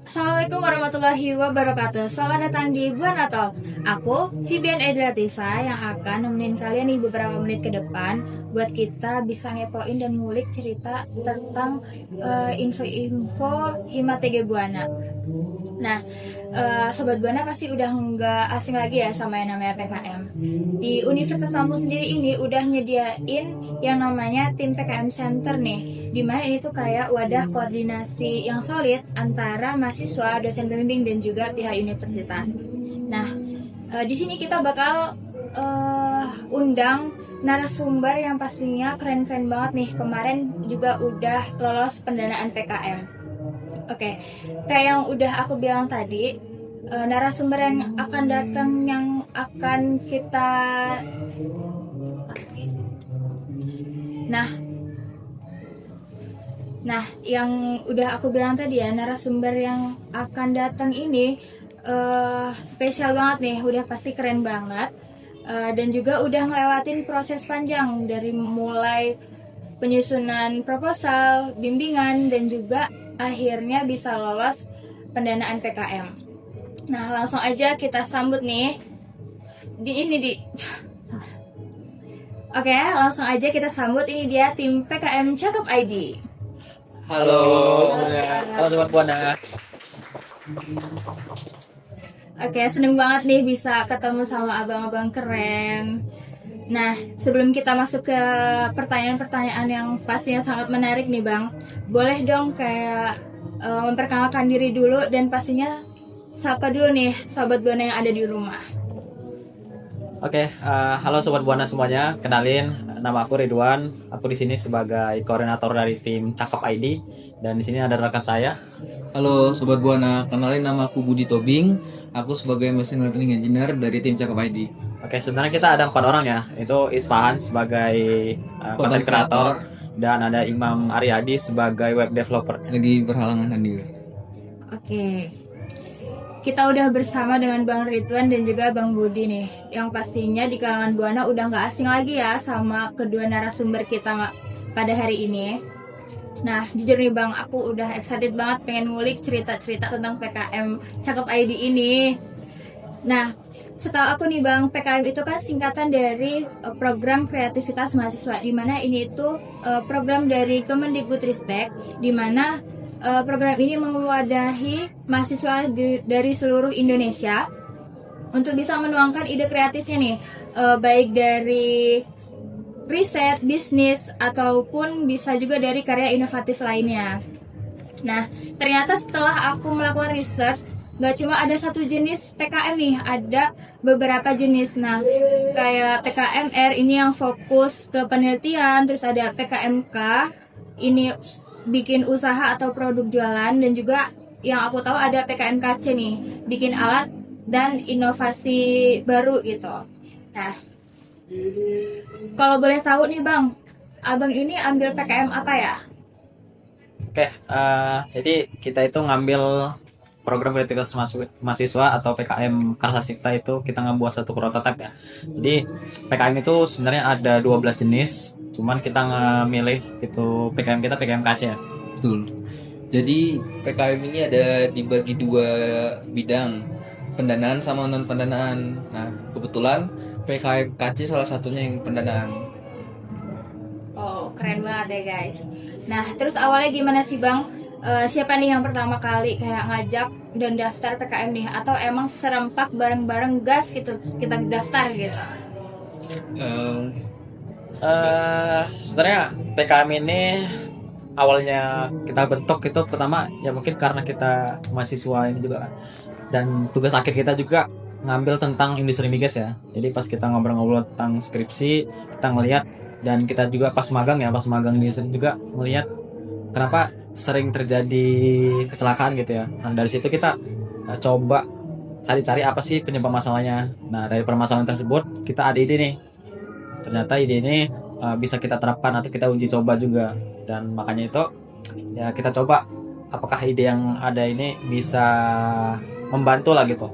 Assalamualaikum warahmatullahi wabarakatuh. Selamat datang di Buan Natal. Aku Vivian Edrativa yang akan nemenin kalian nih beberapa menit ke depan buat kita bisa ngepoin dan ngulik cerita tentang info-info Hima TG Buana. Nah, Sobat Buana pasti udah nggak asing lagi ya sama yang namanya PKM. Di Universitas Lampung sendiri ini udah nyediain yang namanya tim PKM Center nih, dimana ini tuh kayak wadah koordinasi yang solid antara mahasiswa, dosen pembimbing, dan juga pihak universitas. Nah, di sini kita bakal undang narasumber yang pastinya keren-keren banget nih. Kemarin juga udah lolos pendanaan PKM. Oke, kayak yang udah aku bilang tadi, narasumber yang akan datang yang akan kita Nah, yang udah aku bilang tadi ya, narasumber yang akan datang ini spesial banget nih, udah pasti keren banget. Dan juga udah ngelewatin proses panjang dari mulai penyusunan proposal, bimbingan, dan juga akhirnya bisa lolos pendanaan PKM. Nah, langsung aja kita sambut nih Oke, langsung aja kita sambut, ini dia tim PKM Cakep ID. Halo Sobat Buana. Oke, seneng banget nih bisa ketemu sama abang-abang keren. Nah, sebelum kita masuk ke pertanyaan-pertanyaan yang pastinya sangat menarik nih Bang, boleh dong kayak memperkenalkan diri dulu dan pastinya sapa dulu nih Sobat Buana yang ada di rumah. Oke, halo Sobat Buana semuanya. Kenalin, nama aku Ridwan. Aku di sini sebagai koordinator dari tim Cakep ID dan di sini ada rekan saya. Halo Sobat Buana, kenalin nama aku Budi Tobing. Aku sebagai Machine Learning Engineer dari tim Cakep ID. Oke, sebenarnya kita ada 4 orang ya. Itu Isfahan sebagai content creator dan ada Imam Aryadi sebagai web developer. Lagi berhalangan hadir. Oke. Kita udah bersama dengan Bang Ridwan dan juga Bang Budi nih, yang pastinya di kalangan Buana udah nggak asing lagi ya sama kedua narasumber kita pada hari ini. Nah, jujur nih Bang, aku udah excited banget pengen ngulik cerita-cerita tentang PKM Cakep ID ini. Nah, setahu aku nih Bang, PKM itu kan singkatan dari program kreativitas mahasiswa, di mana ini itu program dari Kemendikbudristek, di mana program ini mewadahi mahasiswa dari seluruh Indonesia untuk bisa menuangkan ide kreatifnya nih, baik dari riset, bisnis, ataupun bisa juga dari karya inovatif lainnya. Nah, ternyata setelah aku melakukan research, gak cuma ada satu jenis PKM nih, ada beberapa jenis. Nah, kayak PKMR ini yang fokus ke penelitian, terus ada PKMK, ini bikin usaha atau produk jualan, dan juga yang aku tahu ada PKMKC nih, bikin alat dan inovasi baru gitu. Nah, kalau boleh tahu nih Bang, Abang ini ambil PKM apa ya? Oke, jadi kita itu ngambil program kreativitas mahasiswa atau PKM Karsa itu kita ngebuat satu prototipe ya. Jadi PKM itu sebenarnya ada 12 jenis, cuman kita ngemilih itu PKM kita PKM KC ya. Betul. Jadi PKM ini ada dibagi dua bidang, pendanaan sama non pendanaan. Nah, kebetulan PKM KC salah satunya yang pendanaan. Oh, keren banget ya guys. Nah, terus awalnya gimana sih Bang? Siapa nih yang pertama kali kayak ngajak dan daftar PKM nih? Atau emang serempak bareng-bareng gas gitu, kita daftar gitu? Sebenarnya PKM ini awalnya kita bentuk itu pertama ya mungkin karena kita mahasiswa ini juga kan, dan tugas akhir kita juga ngambil tentang industri migas ya. Jadi pas kita ngobrol-ngobrol tentang skripsi, kita ngelihat, dan kita juga pas magang di sini juga ngelihat kenapa sering terjadi kecelakaan gitu ya. Nah dari situ kita coba cari-cari apa sih penyebab masalahnya. Nah dari permasalahan tersebut kita ada ide nih. Ternyata ide ini bisa kita terapkan atau kita uji coba juga, dan makanya itu ya kita coba apakah ide yang ada ini bisa membantu lah gitu.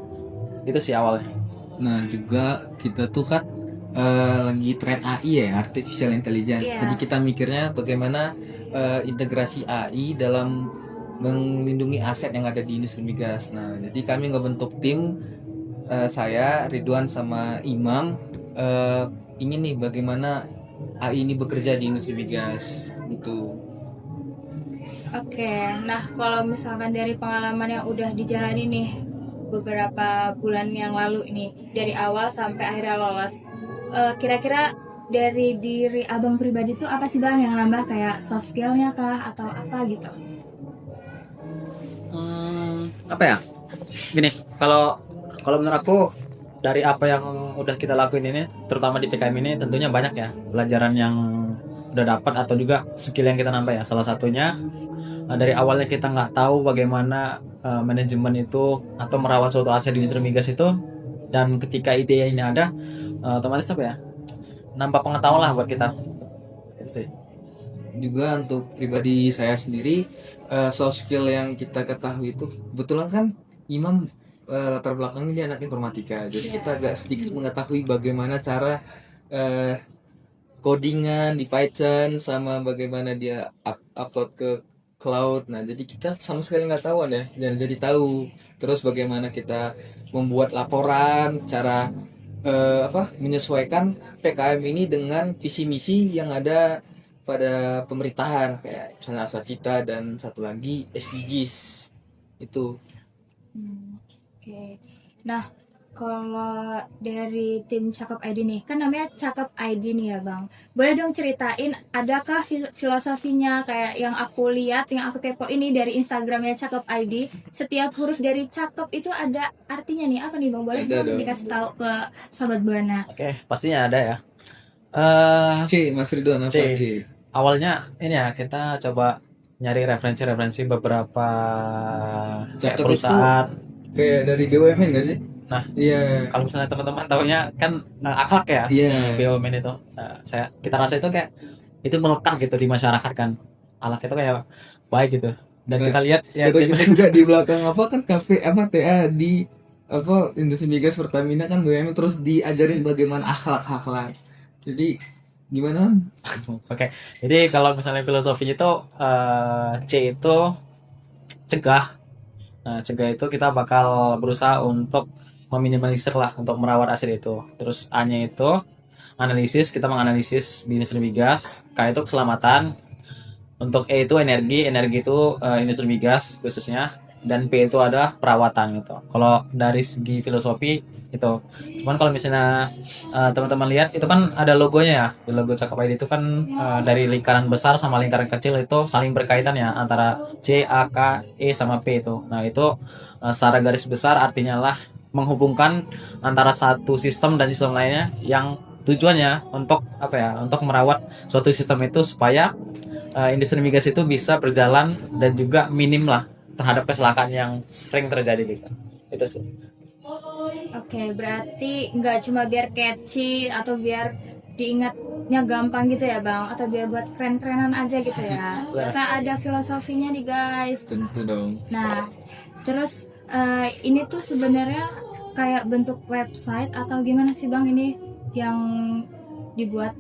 Itu sih awalnya. Nah, juga kita tuh kan lagi tren AI ya, Artificial Intelligence. Iya. Jadi kita mikirnya bagaimana integrasi AI dalam melindungi aset yang ada di industri migas. Nah, jadi kami ngebentuk tim, saya, Ridwan sama Imam, ingin nih bagaimana AI ini bekerja di industri migas gitu. Oke, nah kalau misalkan dari pengalaman yang udah dijalani nih beberapa bulan yang lalu ini, dari awal sampai akhirnya lolos, kira-kira dari diri abang pribadi tuh apa sih bang yang nambah, kayak soft skillnya kah atau apa gitu? Apa ya? Gini, kalau kalau menurut aku dari apa yang udah kita lakuin ini, terutama di PKM ini, tentunya banyak ya pelajaran yang udah dapat atau juga skill yang kita nambah ya. Salah satunya dari awalnya kita nggak tahu bagaimana manajemen itu atau merawat suatu aset di industri migas itu, dan ketika ide ini ada, otomatis apa ya, nambah pengetahuan lah buat kita. Itu sih. Juga untuk pribadi saya sendiri, soft skill yang kita ketahui itu kebetulan kan Imam latar belakangnya dia anak informatika, jadi kita agak sedikit mengetahui bagaimana cara codingan di Python sama bagaimana dia upload ke cloud. Nah, jadi kita sama sekali nggak tahu ya, dan jadi tahu terus bagaimana kita membuat laporan, cara menyesuaikan PKM ini dengan visi misi yang ada pada pemerintahan, kayak misalnya Asa Cita dan satu lagi SDGs itu. Oke. Nah, kalau dari tim Cakep ID nih, kan namanya Cakep ID nih ya bang. Boleh dong ceritain, adakah filosofinya kayak yang aku lihat, yang aku kepo ini dari Instagramnya Cakep ID. Setiap huruf dari Cakep itu ada artinya nih, apa nih bang? Boleh Ada dong dong. dikasih tahu ke Sobat Buana. Oke, pastinya ada ya. Mas Ridwan, apa C. C? Awalnya ini ya, kita coba nyari referensi beberapa kayak Cakep perusahaan. Kayak dari BUMN nggak sih? Nah, Iya. kalau misalnya teman-teman taunya kan akhlak ya, Iya. BUMN itu. Nah, kita rasa itu kayak itu melekat gitu di masyarakat kan. Akhlak itu kayak baik gitu. Dan Nah, kita lihat ya kita juga di belakang kan kafe TA di industri migas Pertamina kan BUMN, terus diajarin bagaimana akhlak. Jadi gimana? Oke. Jadi kalau misalnya filosofinya itu C itu cegah. Nah, cegah itu kita bakal berusaha untuk meminimalisir lah, untuk merawat aset itu. Terus A-nya itu analisis, kita menganalisis di industri migas. K itu keselamatan. Untuk E itu energi itu industri migas khususnya. Dan P itu adalah perawatan gitu. Kalau dari segi filosofi itu. Cuman kalau misalnya teman-teman lihat itu kan ada logonya ya. Di logo Cakep ID itu kan dari lingkaran besar sama lingkaran kecil itu saling berkaitan ya, antara C, A, K, E sama P itu. Nah, itu secara garis besar artinya lah menghubungkan antara satu sistem dan sistem lainnya, yang tujuannya untuk apa ya? Untuk merawat suatu sistem itu supaya industri migas itu bisa berjalan dan juga minim lah terhadap kecelakaan yang sering terjadi gitu. Itu sih. Oke, berarti nggak cuma biar catchy atau biar diingatnya gampang gitu ya bang, atau biar buat keren-kerenan aja gitu ya. Ternyata ada filosofinya nih guys. Tentu dong. Nah, terus ini tuh sebenarnya kayak bentuk website atau gimana sih bang ini yang dibuat?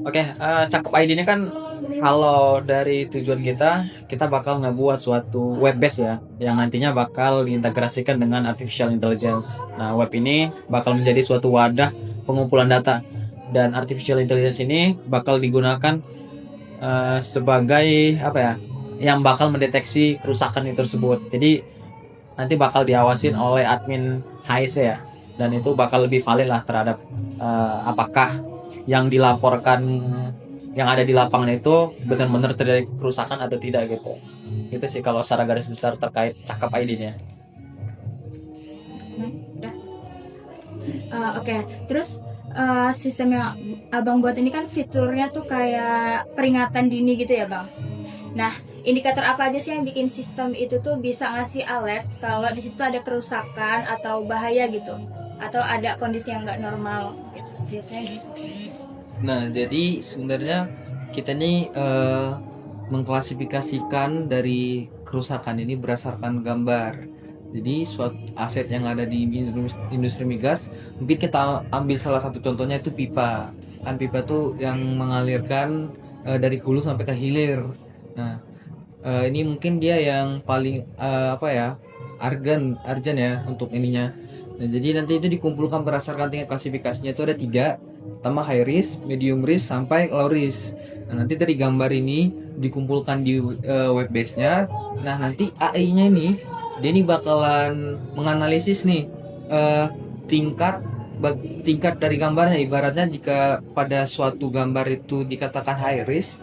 Oke, Cakep ID ini kan kalau dari tujuan kita bakal ngebuat suatu web base ya, yang nantinya bakal diintegrasikan dengan artificial intelligence. Nah, web ini bakal menjadi suatu wadah pengumpulan data, dan artificial intelligence ini bakal digunakan sebagai apa ya, yang bakal mendeteksi kerusakan itu tersebut. Jadi nanti bakal diawasin oleh admin HSE ya, dan itu bakal lebih valid lah terhadap apakah yang dilaporkan yang ada di lapangan itu benar-benar terjadi kerusakan atau tidak gitu. Itu sih kalau secara garis besar terkait Cakep ID-nya. Oke, terus sistem yang abang buat ini kan fiturnya tuh kayak peringatan dini gitu ya bang. Nah, indikator apa aja sih yang bikin sistem itu tuh bisa ngasih alert kalau di situ ada kerusakan atau bahaya gitu, atau ada kondisi yang nggak normal gitu. Biasanya gitu. Nah, jadi sebenarnya kita nih mengklasifikasikan dari kerusakan ini berdasarkan gambar. Jadi suatu aset yang ada di industri migas, mungkin kita ambil salah satu contohnya itu pipa. Kan pipa tuh yang mengalirkan dari hulu sampai ke hilir. Nah, Ini mungkin dia yang paling apa ya, argan ya untuk ininya. Nah, jadi nanti itu dikumpulkan berdasarkan tingkat klasifikasinya itu ada 3, pertama high risk, medium risk, sampai low risk. Nah, nanti dari gambar ini dikumpulkan di web base-nya. Nah, nanti AI-nya ini dia ini bakalan menganalisis nih tingkat tingkat dari gambarnya. Ibaratnya jika pada suatu gambar itu dikatakan high risk,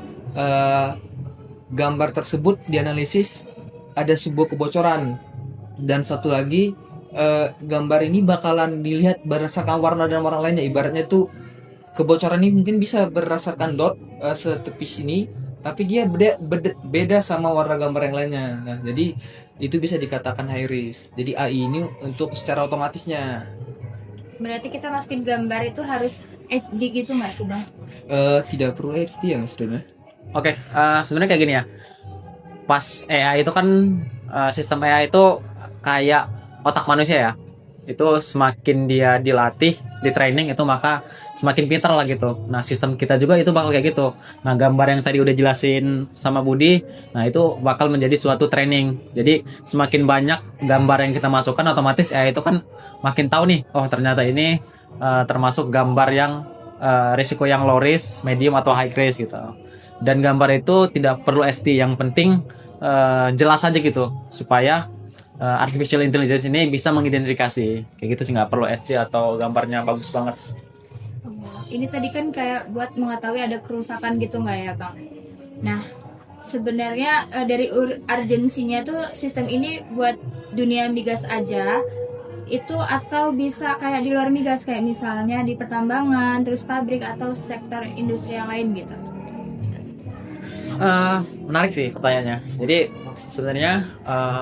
gambar tersebut dianalisis ada sebuah kebocoran, dan satu lagi gambar ini bakalan dilihat berdasarkan warna dan warna lainnya. Ibaratnya itu kebocoran ini mungkin bisa berdasarkan dot setepis ini, tapi dia beda sama warna gambar yang lainnya. Nah, jadi itu bisa dikatakan high risk. Jadi AI ini untuk secara otomatisnya. Berarti kita masukin gambar itu harus HD gitu nggak sih bang? Tidak perlu HD ya mas Dona. Oke, sebenarnya kayak gini ya. Pas AI itu kan sistem AI itu kayak otak manusia ya. Itu semakin dia dilatih, di training itu maka semakin pintar lah gitu. Nah, sistem kita juga itu bakal kayak gitu. Nah, gambar yang tadi udah jelasin sama Budi, nah itu bakal menjadi suatu training. Jadi semakin banyak gambar yang kita masukkan, otomatis AI itu kan makin tahu nih, oh ternyata ini termasuk gambar yang risiko yang low risk, medium atau high risk gitu. Dan gambar itu tidak perlu SD, yang penting jelas aja gitu, supaya artificial intelligence ini bisa mengidentifikasi kayak gitu sih, nggak perlu SD atau gambarnya bagus banget. Ini tadi kan kayak buat mengetahui ada kerusakan gitu nggak ya bang? Nah sebenarnya dari urgensinya tuh sistem ini buat dunia migas aja itu, atau bisa kayak di luar migas kayak misalnya di pertambangan, terus pabrik atau sektor industri yang lain gitu? Menarik sih pertanyaannya. Jadi sebenarnya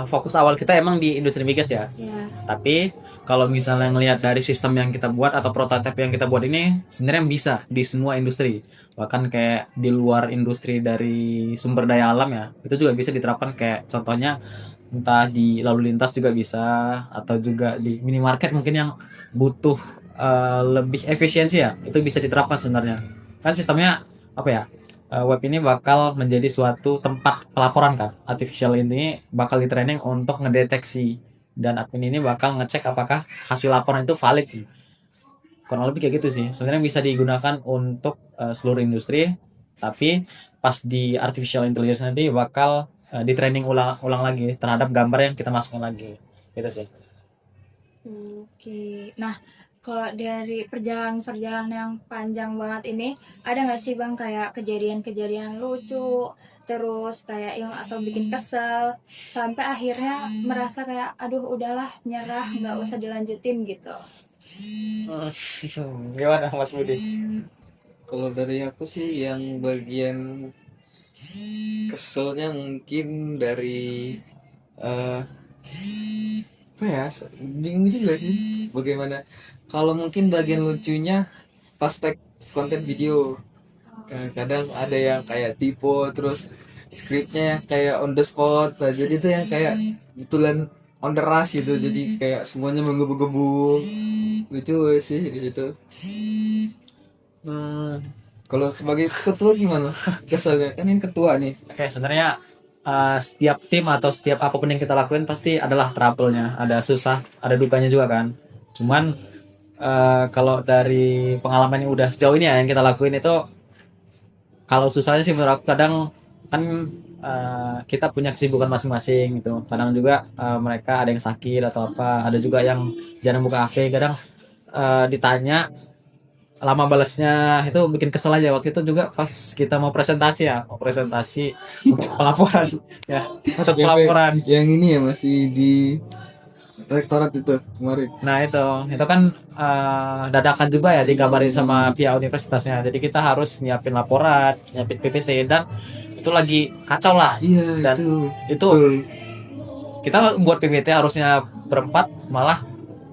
fokus awal kita emang di industri migas ya. Ya. Tapi kalau misalnya ngelihat dari sistem yang kita buat atau prototipe yang kita buat ini, sebenarnya bisa di semua industri. Bahkan kayak di luar industri dari sumber daya alam ya, itu juga bisa diterapkan, kayak contohnya entah di lalu lintas juga bisa, atau juga di minimarket mungkin yang butuh lebih efisiensi ya, itu bisa diterapkan sebenarnya. Kan sistemnya apa ya? Web ini bakal menjadi suatu tempat pelaporan kan. Artificial ini bakal di-training untuk ngedeteksi, dan admin ini bakal ngecek apakah hasil laporan itu valid. Kurang lebih kayak gitu sih. Sebenarnya bisa digunakan untuk seluruh industri, tapi pas di artificial intelligence nanti bakal di-training ulang lagi terhadap gambar yang kita masukkan lagi. Gitu sih. Oke. Nah, kalau dari perjalanan yang panjang banget ini, ada nggak sih bang kayak kejadian-kejadian lucu, terus kayak yang atau bikin kesel, sampai akhirnya merasa kayak aduh udahlah nyerah, nggak usah dilanjutin gitu? Gimana Mas Budi? Kalau dari aku sih yang bagian keselnya mungkin dari apa ya, bingung juga sih bagaimana. Kalau mungkin bagian lucunya pas tag konten video, kadang ada yang kayak typo, terus skripnya yang kayak on the spot. Nah, jadi itu yang kayak betulan on the rush gitu, jadi kayak semuanya menggebu-gebu. Lucu sih di situ. Kalau sebagai ketua gimana keselnya? Kan ini ketua nih. Oke, sebenarnya setiap tim atau setiap apapun yang kita lakuin pasti adalah trouble-nya, ada susah, ada dukanya juga kan. Cuman kalau dari pengalaman yang udah sejauh ini ya yang kita lakuin itu, kalau susahnya sih menurut aku kadang kan kita punya kesibukan masing-masing gitu. Kadang juga mereka ada yang sakit atau apa, ada juga yang jarang buka HP, kadang ditanya lama balasnya, itu bikin kesel aja. Waktu itu juga pas kita mau presentasi untuk pelaporan ya, untuk pelaporan yang ini ya masih di rektorat itu kemarin. Nah itu kan dadakan juga ya, dikabarin sama pihak universitasnya. Jadi kita harus nyiapin laporan, nyiapin PPT, dan itu lagi kacau lah. Iya, Dan itu kita buat PPT harusnya berempat, malah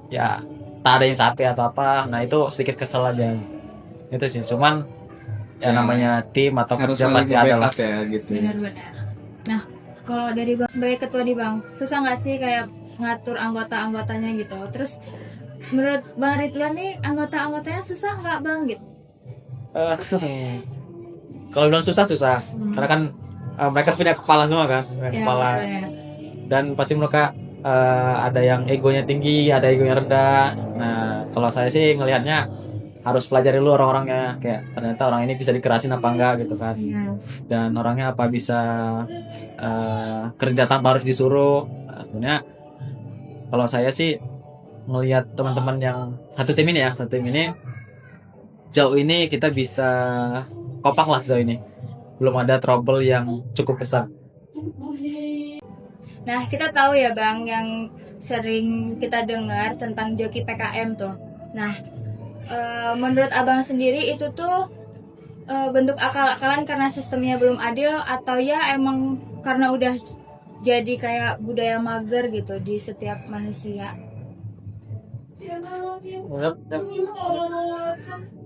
ya tak ada yang capek atau apa. Nah itu sedikit kesel aja. Itu sih, cuman ya namanya tim atau harus kerja pasti ada lah. ya gitu. Benar-benar. Nah, kalau dari bang sebagai ketua nih bang, susah nggak sih kayak ngatur anggota-anggotanya gitu? Terus menurut bang Ridwan nih anggota-anggotanya susah nggak bang gitu? Kalau bilang susah, karena kan mereka punya kepala semua kan, punya Ya, kepala, makanya. dan pasti mereka ada yang egonya tinggi, ada egonya rendah. Nah, kalau saya sih ngelihatnya harus pelajari dulu orang-orangnya, kayak ternyata orang ini bisa dikerasin apa enggak gitu kan, Iya. dan orangnya apa bisa kerja tanpa harus disuruh. Nah, sebenarnya kalau saya sih ngelihat teman-teman yang satu tim ini ya, satu tim ini jauh ini kita bisa kompak lah sejauh ini, belum ada trouble yang cukup besar. Nah, kita tahu ya Bang, yang sering kita dengar tentang joki PKM tuh. Nah, menurut Abang sendiri itu tuh bentuk akal-akalan karena sistemnya belum adil, atau ya emang karena udah jadi kayak budaya mager gitu di setiap manusia?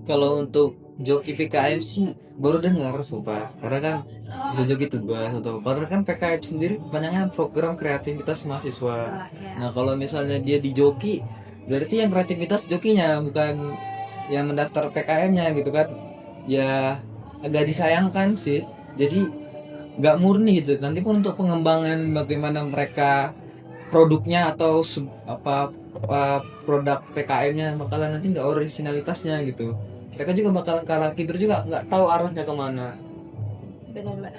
Kalau untuk joki PKM sih baru dengar sumpah, karena kan bisa joki tugas atau karena kan PKM sendiri kebanyakan program kreativitas mahasiswa. Ya. Nah kalau misalnya dia di joki, berarti yang kreativitas jokinya, bukan yang mendaftar PKM-nya gitu kan. Ya agak disayangkan sih. Jadi nggak murni gitu. Nanti pun untuk pengembangan bagaimana mereka produknya atau produk PKM-nya bakalan nanti nggak originalitasnya gitu. Mereka juga bakalan kalah tidur juga, nggak tahu arahnya kemana. Benar-benar.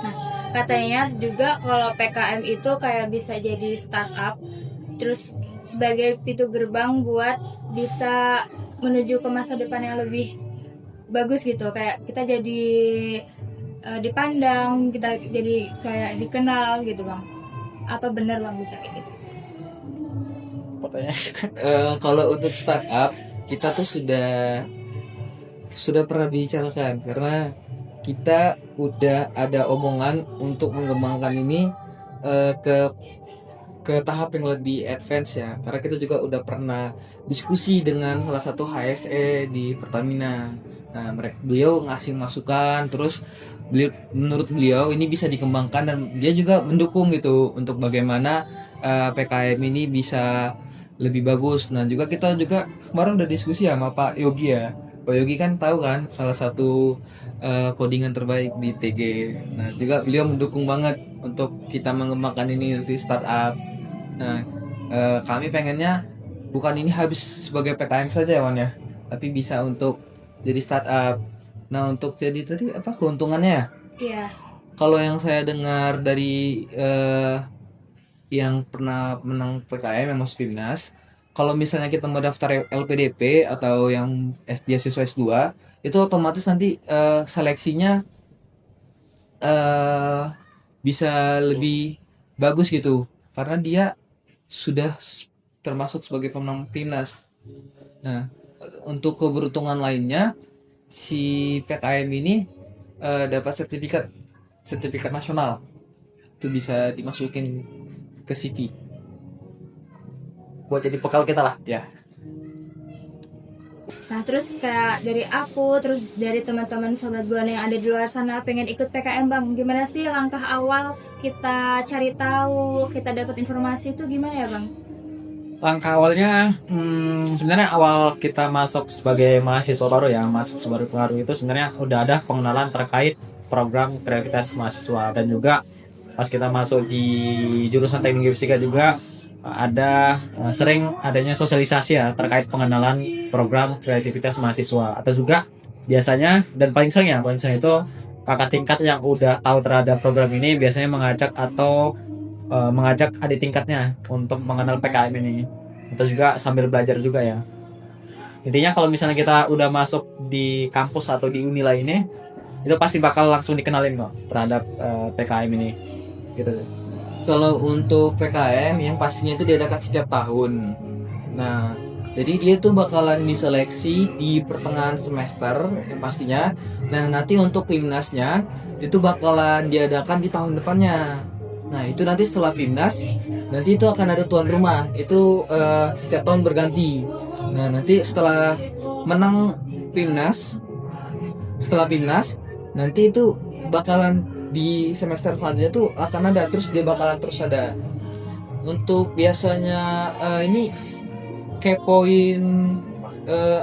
Nah, katanya juga kalau PKM itu kayak bisa jadi startup, terus sebagai pintu gerbang buat bisa menuju ke masa depan yang lebih bagus gitu. Kayak kita jadi dipandang, kita jadi kayak dikenal gitu Bang. Apa benar Bang bisa kayak gitu? Katanya. Kalau untuk startup kita tuh sudah pernah bicarakan, karena kita udah ada omongan untuk mengembangkan ini ke tahap yang lebih advance ya, karena kita juga udah pernah diskusi dengan salah satu HSE di Pertamina. Nah beliau ngasih masukan, terus menurut beliau ini bisa dikembangkan dan dia juga mendukung gitu untuk bagaimana PKM ini bisa lebih bagus. Nah juga kita juga kemarin udah diskusi sama Pak Yogi ya. Pak Yogi kan tahu kan salah satu codingan terbaik di TG. Nah juga beliau mendukung banget untuk kita mengembangkan ini nanti startup. Nah kami pengennya bukan ini habis sebagai PKM saja ya Wan ya, tapi bisa untuk jadi startup. Nah untuk jadi tadi apa keuntungannya? Iya. Kalau yang saya dengar dari yang pernah menang PKM yang masuk Timnas, kalau misalnya kita mau daftar LPDP atau yang beasiswa S2, itu otomatis nanti seleksinya bisa lebih bagus gitu, karena dia sudah termasuk sebagai pemenang Timnas. Nah untuk keberuntungan lainnya, si PKM ini dapat sertifikat nasional, itu bisa dimasukin ke CV Buat jadi bekal kita lah. ya. Nah, terus kayak dari aku, terus dari teman-teman sobat Buana yang ada di luar sana pengen ikut PKM Bang, gimana sih langkah awal kita cari tahu, kita dapat informasi itu gimana ya Bang? Langkah awalnya sebenarnya awal kita masuk sebagai mahasiswa baru ya, mahasiswa baru itu sebenarnya udah ada pengenalan terkait program kreativitas mahasiswa, dan juga pas kita masuk di jurusan teknik fisika juga ada sering adanya sosialisasi ya terkait pengenalan program kreativitas mahasiswa, atau juga biasanya dan paling sering itu kakak tingkat yang udah tahu terhadap program ini biasanya mengajak adik tingkatnya untuk mengenal PKM ini, atau juga sambil belajar juga ya. Intinya kalau misalnya kita udah masuk di kampus atau di uni lainnya, itu pasti bakal langsung dikenalin kok terhadap PKM ini gitu. Kalau untuk PKM yang pastinya itu diadakan setiap tahun. Nah jadi dia tuh bakalan diseleksi di pertengahan semester yang pastinya. Nah nanti untuk PIMNASnya itu bakalan diadakan di tahun depannya. Nah itu nanti setelah PIMNAS, nanti itu akan ada tuan rumah. Itu setiap tahun berganti. Nah nanti setelah menang PIMNAS, nanti itu bakalan di semester selanjutnya tuh akan ada, terus dia bakalan terus ada. Untuk biasanya ini kepoin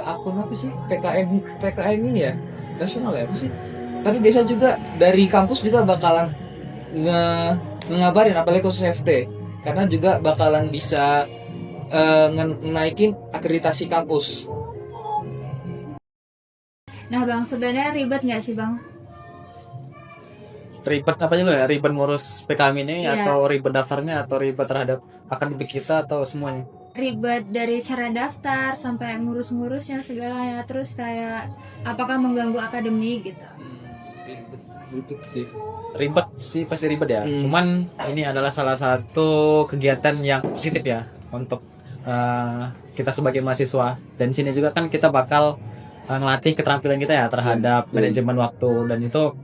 akun apa sih PKM ini ya, nasional ya apa sih? Tapi biasa juga dari kampus juga bakalan ngabarin, apalagi khusus FT, karena juga bakalan bisa naikin akreditasi kampus. Nah bang, sebenarnya ribet nggak sih bang? Ribet apa juga ya? Ribet ngurus PKM ini Iya. atau ribet daftarnya atau ribet terhadap akademik kita atau semuanya? Ribet dari cara daftar sampai ngurus-ngurusnya segalanya, terus kayak apakah mengganggu akademik gitu. Ribet sih. Ribet sih, pasti ribet ya. Hmm. Cuman ini adalah salah satu kegiatan yang positif ya untuk kita sebagai mahasiswa. Dan sini juga kan kita bakal ngelatih keterampilan kita ya terhadap manajemen waktu, dan itu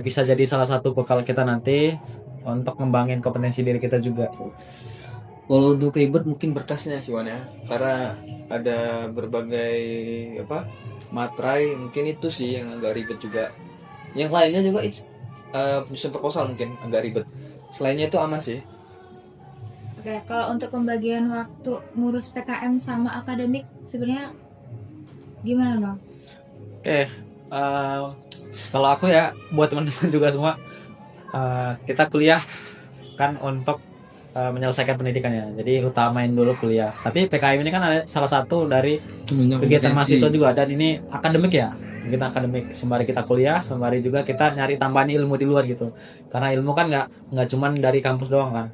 bisa jadi salah satu bekal kita nanti untuk ngembangin kompetensi diri kita juga. Kalau untuk ribet mungkin berkasnya sih Wan ya, karena ada berbagai materai, mungkin itu sih yang agak ribet juga. Yang lainnya juga penyusun proposal mungkin agak ribet. Selainnya itu aman sih. Oke, kalau untuk pembagian waktu ngurus PKM sama akademik sebenarnya gimana bang? Oke, kalau aku ya buat teman-teman juga semua, kita kuliah kan untuk menyelesaikan pendidikannya. Jadi utamain dulu kuliah. Tapi PKM ini kan ada salah satu dari kegiatan mahasiswa juga, dan ini akademik ya. Kita akademik sembari kita kuliah, sembari juga kita nyari tambahan ilmu di luar gitu. Karena ilmu kan nggak cuman dari kampus doang kan.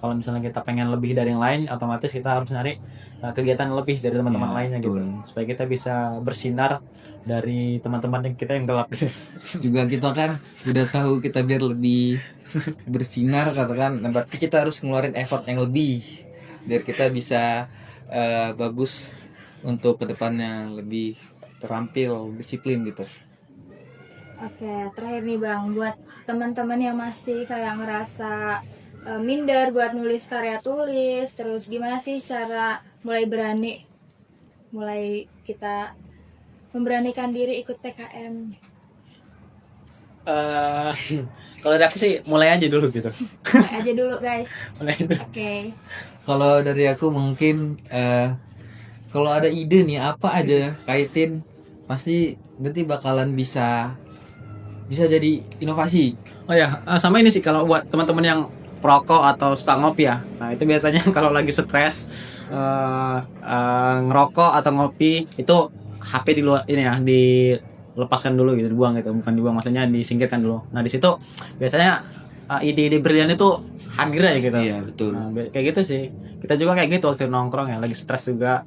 Kalau misalnya kita pengen lebih dari yang lain, otomatis kita harus nyari kegiatan lebih dari teman-teman lainnya gitu, supaya kita bisa bersinar dari teman-teman kita yang gelap gitu. Juga kita kan udah tahu kita biar lebih bersinar katakan, berarti kita harus ngeluarin effort yang lebih biar kita bisa bagus untuk kedepannya, lebih terampil, disiplin gitu. Oke, terakhir nih bang, buat teman-teman yang masih kayak ngerasa minder buat nulis karya tulis, terus gimana sih cara mulai kita memberanikan diri ikut PKM? Kalau dari aku sih mulai aja dulu gitu. Mulai aja dulu guys. Mulai dulu. Oke. Kalau dari aku mungkin kalau ada ide nih apa aja kaitin, pasti nanti bakalan bisa jadi inovasi. Oh ya, sama ini sih kalau buat teman-teman yang perokok atau suka ngopi ya. Nah, itu biasanya kalau lagi stres ngerokok atau ngopi, itu HP di luar ini ya, dilepaskan dulu gitu, dibuang gitu. Bukan dibuang, maksudnya disingkirkan dulu. Nah, di situ biasanya ide-ide brilian itu hadir aja gitu. Iya, betul. Nah, kayak gitu sih. Kita juga kayak gitu waktu nongkrong ya, lagi stres juga.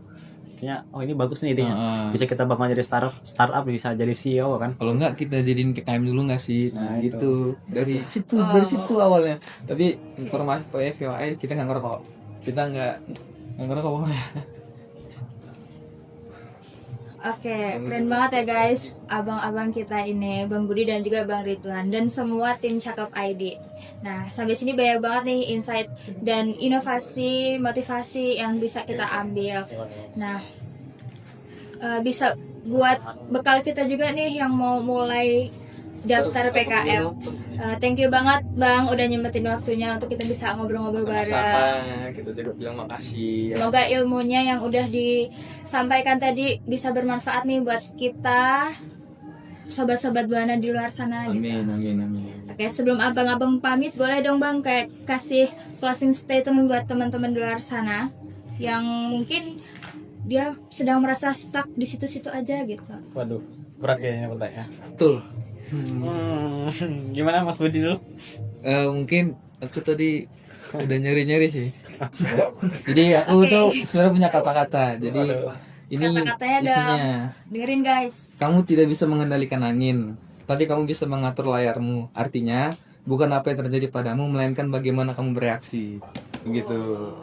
Kayaknya oh ini bagus nih idenya. Bisa kita bangun jadi startup, bisa jadi CEO kan. Kalau enggak kita jadiin PKM dulu nggak sih? Nah, Nah, gitu. Dari situ awalnya. Tapi informasi FYI kita nggak ngerokok. Kita nggak ngerokok pokoknya. Oke, keren banget ya guys, abang-abang kita ini, Bang Budi dan juga Bang Ridwan dan semua tim Cakep ID. Nah, sampai sini banyak banget nih insight dan inovasi, motivasi yang bisa kita ambil. Nah, bisa buat bekal kita juga nih yang mau mulai daftar PKM. Thank you banget Bang udah nyempetin waktunya untuk kita bisa ngobrol-ngobrol bareng. Sama, kita juga bilang makasih. Semoga ilmunya yang udah disampaikan tadi bisa bermanfaat nih buat kita, sobat-sobat Buana di luar sana. Amin, gitu. amin. Oke, sebelum abang-abang pamit, boleh dong Bang kayak kasih closing statement buat teman-teman di luar sana yang mungkin dia sedang merasa stuck di situ-situ aja gitu. Waduh, berat kayaknya pertanyaan. Betul. Gimana Mas Budi dulu? Mungkin aku tadi udah nyari-nyari sih. Jadi aku tuh sebenarnya punya kata-kata. Jadi ini Kata-katanya isinya. Dengerin guys. Kamu tidak bisa mengendalikan angin, tapi kamu bisa mengatur layarmu. Artinya bukan apa yang terjadi padamu, melainkan bagaimana kamu bereaksi. Begitu.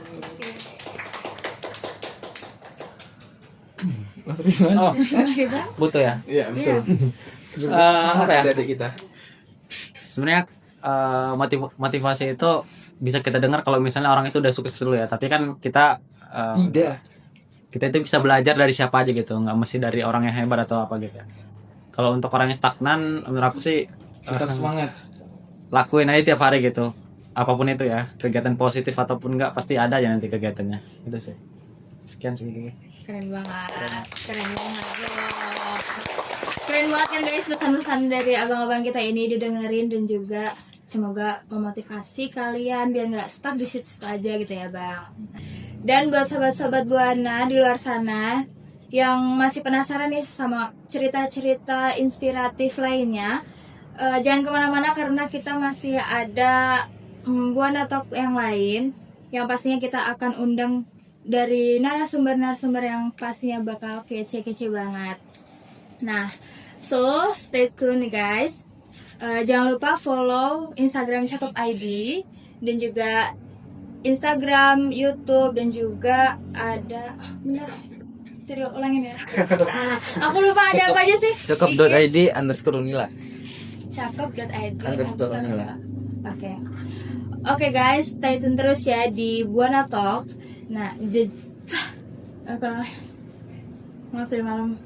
Mas Ridwan? Oh, Kita butuh ya. Iya, betul. Apa ya? Dari kita. Sebenarnya motivasi itu bisa kita dengar kalau misalnya orang itu udah sukses dulu ya. Tapi kan kita Tidak. kita itu bisa belajar dari siapa aja gitu, nggak mesti dari orang yang hebat atau apa gitu ya. Kalau untuk orang yang stagnan, menurut aku sih Tetap semangat. lakuin aja tiap hari gitu, apapun itu ya, kegiatan positif ataupun enggak pasti ada ya nanti kegiatannya, gitu sih. Sekian sedikit. Keren banget. Keren banget. Wow. Keren banget kan guys pesan-pesan dari abang-abang kita ini didengerin dan juga semoga memotivasi kalian biar nggak stuck di situ aja gitu ya bang. Dan buat sobat-sobat Buana di luar sana yang masih penasaran nih sama cerita-cerita inspiratif lainnya, jangan kemana-mana karena kita masih ada Buana Talk yang lain yang pastinya kita akan undang dari narasumber-narasumber yang pastinya bakal kece-kece banget. Nah, so stay tune nih guys. Jangan lupa follow Instagram Cakep ID dan juga Instagram, YouTube dan juga ada benar. Tidak ulangin ya. Aku lupa ada apa aja sih? Cakep.id_unila. Cakep.id _unila. Oke guys, stay tune terus ya di Buana Talk. Nah, apa? Maaf ya malam.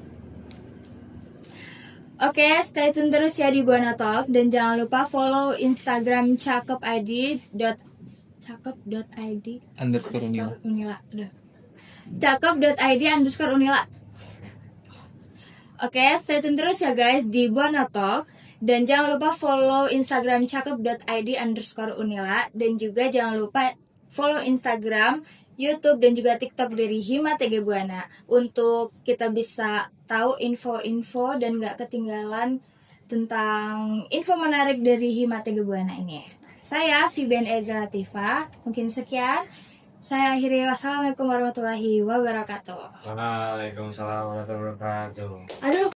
Oke, stay tune terus ya di Buana Talk dan jangan lupa follow Instagram cakep.id _unila. Cakep.id_unila. Oke, stay tune terus ya guys di Buana Talk. Dan jangan lupa follow Instagram cakep.id_unila. Dan juga jangan lupa follow Instagram, YouTube, dan juga TikTok dari Hima TG Buana. Untuk kita bisa tahu info-info dan gak ketinggalan tentang info menarik dari Hima TG Buana ini. Saya Fiben Ezra Latifa. Mungkin sekian. Saya akhiri. Wassalamualaikum warahmatullahi wabarakatuh. Waalaikumsalam warahmatullahi wabarakatuh. Aduh.